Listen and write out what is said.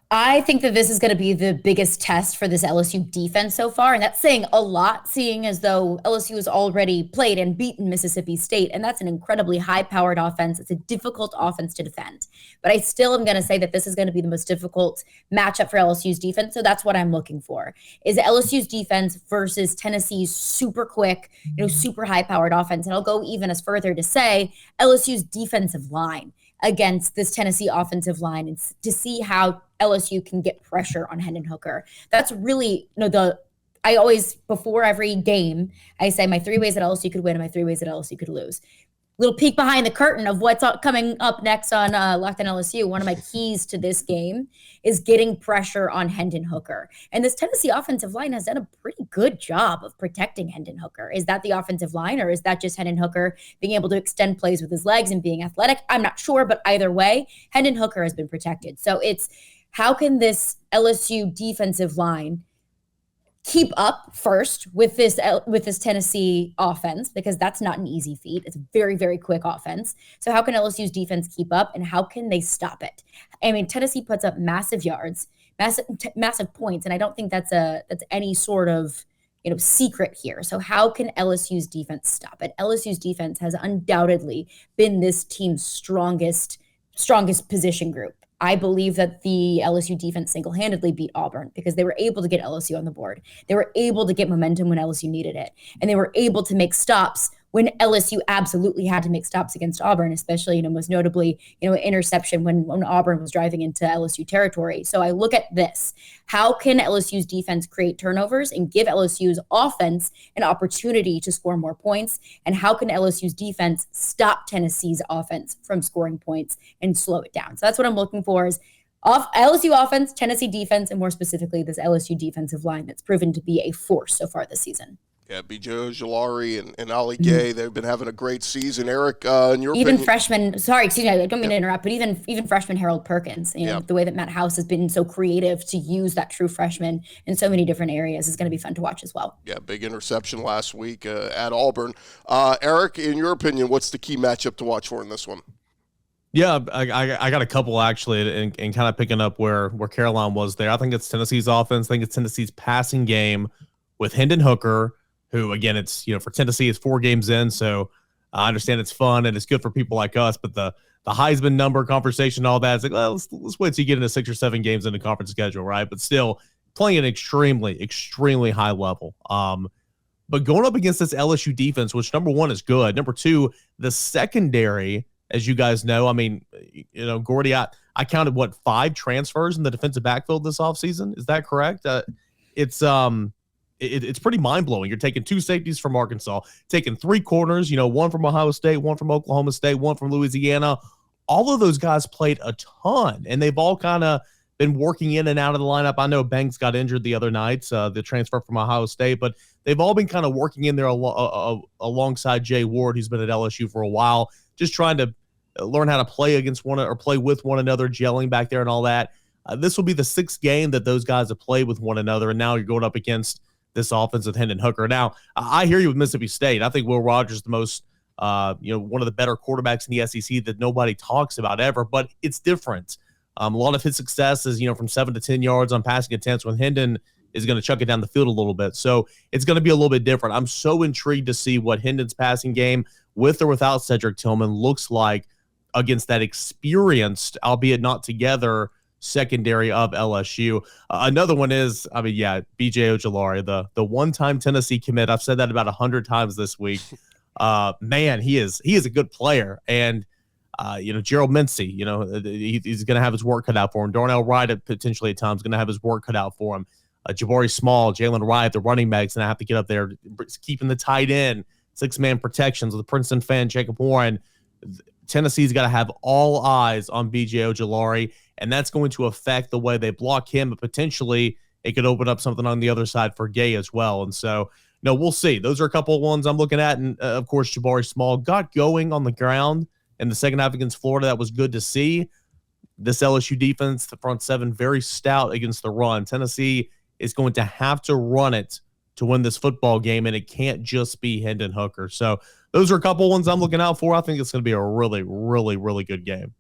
I think that this is going to be the biggest test for this LSU defense so far. And that's saying a lot, seeing as though LSU has already played and beaten Mississippi State. And that's an incredibly high powered offense. It's a difficult offense to defend. But I still am going to say that this is going to be the most difficult matchup for LSU's defense. So that's what I'm looking for is LSU's defense versus Tennessee's super quick, super high powered offense. And I'll go even as further to say LSU's defensive line against this Tennessee offensive line and to see how LSU can get pressure on Hendon Hooker. That's really, I always, before every game, I say my 3 ways that LSU could win and my 3 ways that LSU could lose. Little peek behind the curtain of what's coming up next on Locked on LSU. One of my keys to this game is getting pressure on Hendon Hooker. And this Tennessee offensive line has done a pretty good job of protecting Hendon Hooker. Is that the offensive line, or is that just Hendon Hooker being able to extend plays with his legs and being athletic? I'm not sure, but either way, Hendon Hooker has been protected. So it's how can this LSU defensive line keep up first with this Tennessee offense, because that's not an easy feat. It's a very, very quick offense. So how can LSU's defense keep up, and how can they stop it? I mean, Tennessee puts up massive yards, massive points, and I don't think that's any sort of secret here. So how can LSU's defense stop it? LSU's defense has undoubtedly been this team's strongest position group. I believe that the LSU defense single-handedly beat Auburn because they were able to get LSU on the board. They were able to get momentum when LSU needed it. And they were able to make stops when LSU absolutely had to make stops against Auburn, especially, most notably, an interception when Auburn was driving into LSU territory. So I look at this. How can LSU's defense create turnovers and give LSU's offense an opportunity to score more points? And how can LSU's defense stop Tennessee's offense from scoring points and slow it down? So that's what I'm looking for is LSU offense, Tennessee defense, and more specifically, this LSU defensive line that's proven to be a force so far this season. Yeah, B.J. Ojulari and Ali Gay, they've been having a great season. Eric, in your even opinion, freshman, sorry, excuse me, I don't mean to interrupt, but even freshman Harold Perkins, the way that Matt House has been so creative to use that true freshman in so many different areas is going to be fun to watch as well. Yeah, big interception last week at Auburn. Eric, in your opinion, what's the key matchup to watch for in this one? Yeah, I got a couple actually, and kind of picking up where Caroline was there. I think it's Tennessee's offense. I think it's Tennessee's passing game with Hendon Hooker, who, again, it's, for Tennessee, it's 4 games in, so I understand it's fun and it's good for people like us, but the Heisman number conversation, all that, it's like, well, let's wait till you get into 6 or 7 games in the conference schedule, right? But still, playing at an extremely, extremely high level. But going up against this LSU defense, which, number one, is good. Number two, the secondary, as you guys know, I mean, Gordy, I counted, 5 transfers in the defensive backfield this offseason? Is that correct? It's pretty mind-blowing. You're taking 2 safeties from Arkansas, taking 3 corners, one from Ohio State, one from Oklahoma State, one from Louisiana. All of those guys played a ton, and they've all kind of been working in and out of the lineup. I know Banks got injured the other night, the transfer from Ohio State, but they've all been kind of working in there alongside Jay Ward, who's been at LSU for a while, just trying to learn how to play against play with one another, gelling back there and all that. This will be the 6th game that those guys have played with one another, and now you're going up against this offense with Hendon Hooker. Now, I hear you with Mississippi State. I think Will Rogers is the most, one of the better quarterbacks in the SEC that nobody talks about ever, but it's different. A lot of his success is, from 7 to 10 yards on passing attempts when Hendon is going to chuck it down the field a little bit. So it's going to be a little bit different. I'm so intrigued to see what Hendon's passing game, with or without Cedric Tillman, looks like against that experienced, albeit not together, secondary of LSU. Another one is, B.J. Ojulari, the one-time Tennessee commit. I've said that about 100 times this week. Man, he is a good player. And, Gerald Mincey, he's going to have his work cut out for him. Darnell Wright, potentially at times, going to have his work cut out for him. Jabari Small, Jalen Wright, the running backs, going to have to get up there, keeping the tight end, 6-man protections with the Princeton fan, Jacob Warren. Tennessee's got to have all eyes on B.J. Ojulari, and that's going to affect the way they block him, but potentially it could open up something on the other side for Gay as well. And so, we'll see. Those are a couple of ones I'm looking at, and, of course, Jabari Small got going on the ground in the second half against Florida. That was good to see. This LSU defense, the front 7, very stout against the run. Tennessee is going to have to run it to win this football game, and it can't just be Hendon Hooker. So those are a couple ones I'm looking out for. I think it's going to be a really, really, really good game.